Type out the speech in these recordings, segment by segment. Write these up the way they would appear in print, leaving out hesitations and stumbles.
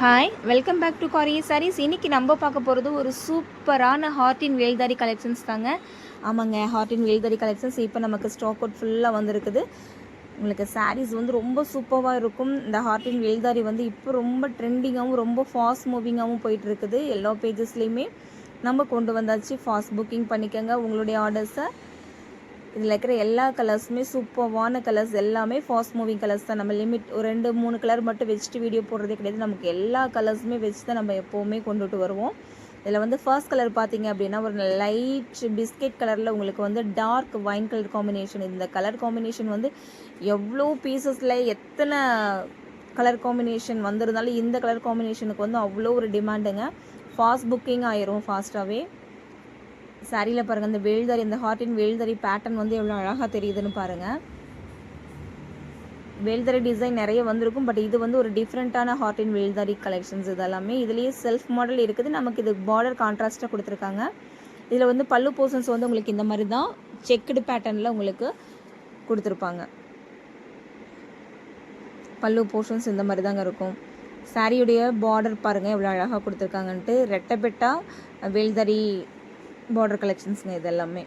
Hi welcome back to காரி சாரீஸ். இன்றைக்கி நம்ம பார்க்க போகிறது ஒரு சூப்பரான ஹார்ட் இன் வேல்தாரி கலெக்ஷன்ஸ் தாங்க. ஆமாங்க, ஹார்ட் இன் வேல்தாரி கலெக்ஷன்ஸ் இப்போ நமக்கு ஸ்டாக் அவுட் ஃபுல்லாக வந்துருக்குது. உங்களுக்கு சாரீஸ் வந்து ரொம்ப சூப்பராக இருக்கும். இந்த ஹார்ட் இன் வேல்தாரி வந்து இப்போ ரொம்ப ட்ரெண்டிங்காகவும் ரொம்ப ஃபாஸ்ட் மூவிங்காகவும் போயிட்டுருக்குது. எல்லா பேஜஸ்லேயுமே நம்ம கொண்டு வந்தாச்சு. ஃபாஸ்ட் புக்கிங் பண்ணிக்கோங்க உங்களுடைய ஆர்டர்ஸை. இதில் இருக்கிற எல்லா கலர்ஸுமே சூப்பர்வான கலர்ஸ், எல்லாமே ஃபாஸ்ட் மூவிங் கலர்ஸ் தான். நம்ம லிமிட் ஒரு 2-3 கலர் மட்டும் வச்சுட்டு வீடியோ போடுறதே கிடையாது. நமக்கு எல்லா கலர்ஸுமே வச்சு தான் நம்ம எப்போவுமே கொண்டுட்டு வருவோம். இதில் வந்து ஃபர்ஸ்ட் கலர் பார்த்தீங்க அப்படின்னா ஒரு லைட் பிஸ்கெட் கலரில் உங்களுக்கு வந்து டார்க் வைன் கலர் காம்பினேஷன். இந்த கலர் காம்பினேஷன் வந்து எவ்வளோ பீசஸில் எத்தனை கலர் காம்பினேஷன் வந்திருந்தாலும் இந்த கலர் காம்பினேஷனுக்கு வந்து அவ்வளோ ஒரு டிமாண்டுங்க. ஃபாஸ்ட் புக்கிங் ஆயிரும் ஃபாஸ்ட்டாகவே. சாரியில் பாருங்கள், இந்த வேல்தாரி, இந்த ஹார்ட் இன் வேல்தாரி பேட்டர்ன் வந்து எவ்வளோ அழகாக தெரியுதுன்னு பாருங்கள். வேல்தாரி டிசைன் நிறைய வந்திருக்கும், பட் இது வந்து ஒரு டிஃப்ரெண்ட்டான ஹார்ட் இன் வேல்தாரி கலெக்ஷன்ஸ். இதெல்லாமே இதுலேயே செல்ஃப் மாடல் இருக்குது. நமக்கு இது பார்டர் கான்ட்ராஸ்ட்டாக கொடுத்துருக்காங்க. இதில் வந்து பல்லு போர்ஷன்ஸ் வந்து உங்களுக்கு இந்த மாதிரி தான் செக்குடு பேட்டர்னில் உங்களுக்கு கொடுத்துருப்பாங்க. பல்லு போர்ஷன்ஸ் இந்த மாதிரி தாங்க இருக்கும். சாரியுடைய பார்டர் பாருங்கள் எவ்வளோ அழகாக கொடுத்துருக்காங்கன்ட்டு. ரெட்டப்பெட்டா வேல்தாரி பார்டர் கலெக்ஷன்ஸுங்க. இது எல்லாமே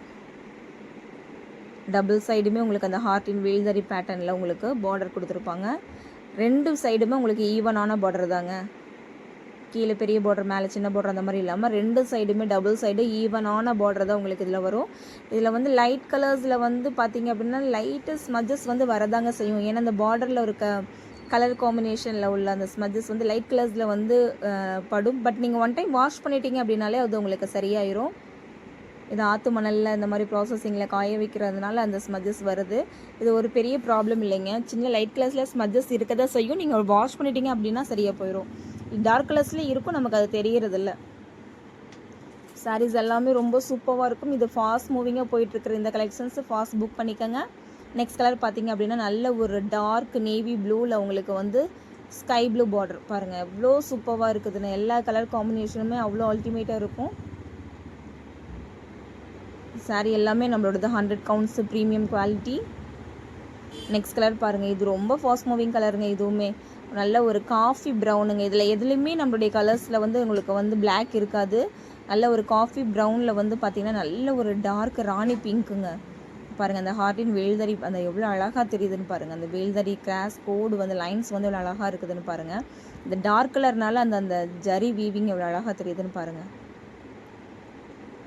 டபுள் சைடுமே உங்களுக்கு அந்த ஹார்ட் இன் வேல்தாரி பேட்டர்னில் உங்களுக்கு பார்டர் கொடுத்துருப்பாங்க. ரெண்டு சைடுமே உங்களுக்கு ஈவனான பார்டர் தாங்க. கீழே பெரிய பார்டர், மேலே சின்ன பார்டர் அந்த மாதிரி இல்லாமல் ரெண்டு சைடுமே டபுள் சைடு ஈவனான பார்டர் தான் உங்களுக்கு இதில் வரும். இதில் வந்து லைட் கலர்ஸில் வந்து பார்த்திங்க அப்படின்னா லைட்டு ஸ்மஜஸ் வந்து வரதாங்க செய்யும். ஏன்னா அந்த பார்டரில் இருக்க கலர் காம்பினேஷனில் உள்ள அந்த ஸ்மஜஸ் வந்து லைட் கலர்ஸில் வந்து படும். பட் நீங்கள் ஒன் டைம் வாஷ் பண்ணிட்டீங்க அப்படின்னாலே அது உங்களுக்கு சரியாயிரும். இது ஆற்று மணலில் இந்த மாதிரி ப்ராசஸிங்கில் காய வைக்கிறதுனால அந்த ஸ்மஜஸ் வருது. இது ஒரு பெரிய ப்ராப்ளம் இல்லைங்க. சின்ன லைட் கலர்ஸில் ஸ்மஜஸ் இருக்க தான் செய்யும். நீங்கள் வாஷ் பண்ணிட்டீங்க அப்படின்னா சரியாக போயிடும். டார்க் கலர்ஸ்லேயும் இருக்கும், நமக்கு அது தெரியறதில்ல. சாரீஸ் எல்லாமே ரொம்ப சூப்பராக இருக்கும். இது ஃபாஸ்ட் மூவிங்காக போயிட்டுருக்குற இந்த கலெக்ஷன்ஸு ஃபாஸ்ட் புக் பண்ணிக்கோங்க. நெக்ஸ்ட் கலர் பார்த்தீங்க அப்படின்னா நல்ல ஒரு டார்க் நேவி ப்ளூவில் உங்களுக்கு வந்து ஸ்கை ப்ளூ பார்டர் பாருங்கள் எவ்வளோ சூப்பராக இருக்குதுன்னு. எல்லா கலர் காம்பினேஷனுமே அவ்வளோ அல்டிமேட்டாக இருக்கும். சாரீ எல்லாமே நம்மளோடது 100 counts premium quality. Next colour பாருங்கள், இது ரொம்ப ஃபாஸ்ட் மூவிங் கலருங்க. இதுவுமே நல்ல ஒரு காஃபி ப்ரௌனுங்க. இதில் எதுலேயுமே நம்மளுடைய கலர்ஸில் வந்து உங்களுக்கு வந்து பிளாக் இருக்காது. நல்ல ஒரு காஃபி ப்ரௌனில் வந்து பார்த்திங்கன்னா நல்ல ஒரு டார்க் ராணி பிங்க்குங்க. பாருங்கள் அந்த ஹார்ட் இன் வேல்தாரி அந்த எவ்வளோ அழகாக தெரியுதுன்னு பாருங்கள். அந்த வேல்தாரி கிராஸ் கோடு வந்து லைன்ஸ் வந்து எவ்வளோ அழகாக இருக்குதுன்னு பாருங்கள். இந்த டார்க் கலர்னால அந்த ஜரி வீவிங் எவ்வளோ அழகாக தெரியுதுன்னு பாருங்கள்.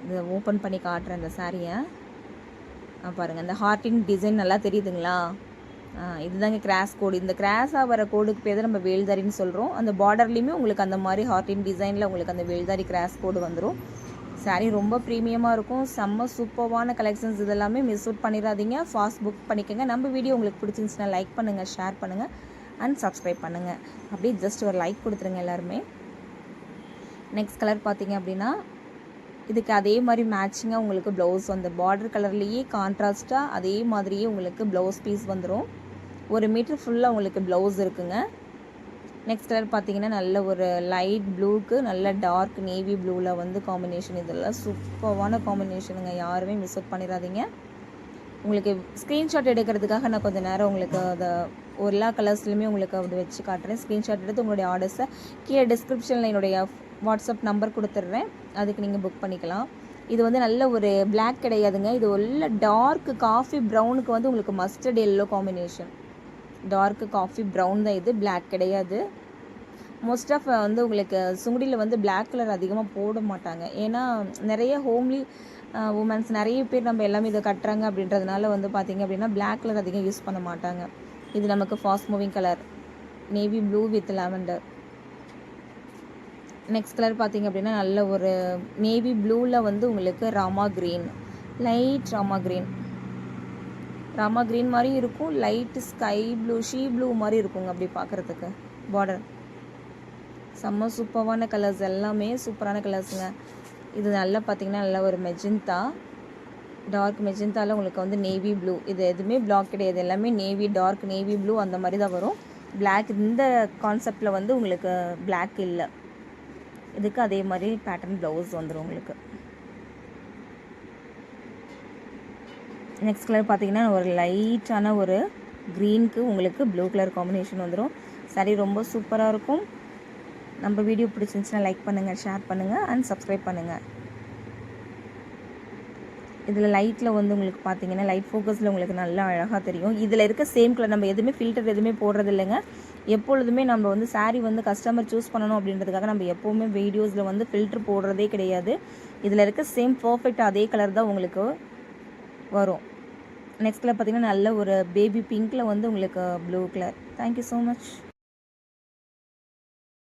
இதை ஓப்பன் பண்ணி காட்டுறேன் இந்த சாரியை. பாருங்கள் இந்த ஹார்ட்டின் டிசைன் நல்லா தெரியுதுங்களா? இதுதாங்க கிராஸ் கோடு. இந்த கிராஸாக வர கோடுக்கு பேர் தான் நம்ம வேல்தாரின்னு சொல்கிறோம். அந்த பார்டர்லேயுமே உங்களுக்கு அந்த மாதிரி ஹார்ட்டின் டிசைனில் உங்களுக்கு அந்த வேல்தாரி கிராஸ் கோடு வந்துடும். சாரீ ரொம்ப ப்ரீமியமாக இருக்கும். செம்ம சூப்பர்வான கலெக்ஷன்ஸ். இதெல்லாமே மிஸ் அவுட் பண்ணிடாதீங்க. ஃபாஸ்ட் புக் பண்ணிக்கோங்க. நம்ம வீடியோ உங்களுக்கு பிடிச்சிருந்துச்சுன்னா லைக் பண்ணுங்கள், ஷேர் பண்ணுங்கள் அண்ட் சப்ஸ்கிரைப் பண்ணுங்கள். அப்படியே ஜஸ்ட் ஒரு லைக் கொடுத்துருங்க எல்லாருமே. நெக்ஸ்ட் கலர் பார்த்தீங்க அப்படின்னா இதுக்கு அதே மாதிரி மேட்சிங்காக உங்களுக்கு ப்ளவுஸ் அந்த பார்டர் கலர்லேயே கான்ட்ராஸ்ட்டாக அதே மாதிரியே உங்களுக்கு ப்ளவுஸ் பீஸ் வந்துடும். 1 மீட்டர் ஃபுல்லாக உங்களுக்கு ப்ளவுஸ் இருக்குங்க. நெக்ஸ்ட் கலர் பார்த்தீங்கன்னா நல்ல ஒரு லைட் ப்ளூக்கு நல்ல டார்க் நேவி ப்ளூவில் வந்து காம்பினேஷன். இதெல்லாம் சூப்பரான காம்பினேஷனுங்க. யாருமே மிஸ் அவுட் பண்ணிடாதீங்க. உங்களுக்கு ஸ்க்ரீன்ஷாட் எடுக்கிறதுக்காக நான் கொஞ்சம் நேரம் உங்களுக்கு அதை எல்லா கலர்ஸ்லையுமே உங்களுக்கு அது வச்சு காட்டுறேன். ஸ்க்ரீன்ஷாட் எடுத்து உங்களுடைய ஆர்டர்ஸை கீழே டிஸ்கிரிப்ஷனில் என்னுடைய வாட்ஸ்அப் நம்பர் கொடுத்துட்றேன். அதுக்கு நீங்கள் புக் பண்ணிக்கலாம். இது வந்து நல்ல ஒரு பிளாக் கிடையாதுங்க. இது உள்ள டார்க் காஃபி ப்ரௌனுக்கு வந்து உங்களுக்கு mustard yellow combination. Dark coffee brown தான் இது, பிளாக் கிடையாது. மோஸ்ட் ஆஃப் வந்து உங்களுக்கு சுங்குடியில் வந்து பிளாக் கலர் அதிகமாக போட மாட்டாங்க. ஏன்னா நிறைய ஹோம்லி உமன்ஸ் நிறைய பேர் நம்ம எல்லாமே இதை கட்டுறாங்க அப்படின்றதுனால வந்து பார்த்திங்க அப்படின்னா பிளாக் கலர் அதிகம் யூஸ் பண்ண மாட்டாங்க. இது நமக்கு fast moving colour navy blue with lavender. Next colour பார்த்திங்க அப்படின்னா நல்ல ஒரு நேவி ப்ளூவில் வந்து உங்களுக்கு Rama green, light Rama green மாதிரி இருக்கும். Light sky blue, she blue மாதிரி இருக்குங்க அப்படி பார்க்குறதுக்கு. பார்டர் செம்ம சூப்பரான கலர்ஸ், எல்லாமே சூப்பரான கலர்ஸுங்க. இது நல்லா பார்த்திங்கன்னா நல்ல ஒரு மெஜந்தா, டார்க் மெஜந்தாவில் உங்களுக்கு வந்து நேவி ப்ளூ. இது எதுவுமே பிளாக் கிடையாது, எல்லாமே நேவி டார்க் நேவி ப்ளூ அந்த மாதிரி தான் வரும். பிளாக் இந்த கான்செப்டில் வந்து உங்களுக்கு பிளாக் இல்லை. இதுக்கு அதே மாதிரி பேட்டர்ன் ப்ளவுஸ் வந்துடும் உங்களுக்கு. நெக்ஸ்ட் கலர் பார்த்தீங்கன்னா ஒரு லைட்டான ஒரு க்ரீனுக்கு உங்களுக்கு ப்ளூ கலர் காம்பினேஷன் வந்துடும். சாரீ ரொம்ப சூப்பராக இருக்கும். நம்ம வீடியோ பிடிச்சிருந்துச்சுன்னா லைக் பண்ணுங்கள், ஷேர் பண்ணுங்கள் அண்ட் சப்ஸ்கிரைப் பண்ணுங்கள். இதில் லைட்டில் வந்து உங்களுக்கு பார்த்தீங்கன்னா லைட் ஃபோக்கஸில் உங்களுக்கு நல்லா அழகாக தெரியும். இதில் இருக்க சேம் கலர், நம்ம எதுவுமே ஃபில்டர் எதுவுமே போடுறது இல்லைங்க. எப்பொழுதுமே நம்ம வந்து சாரீ வந்து கஸ்டமர் சூஸ் பண்ணணும் அப்படின்றதுக்காக நம்ம எப்போவுமே வீடியோஸில் வந்து ஃபில்டர் போடுறதே கிடையாது. இதில் இருக்க சேம் பர்ஃபெக்ட் அதே கலர் தான் உங்களுக்கு வரும். நெக்ஸ்ட் கலர் பார்த்திங்கன்னா நல்ல ஒரு பேபி பிங்க்கில் வந்து உங்களுக்கு blue colour. Thank you so much.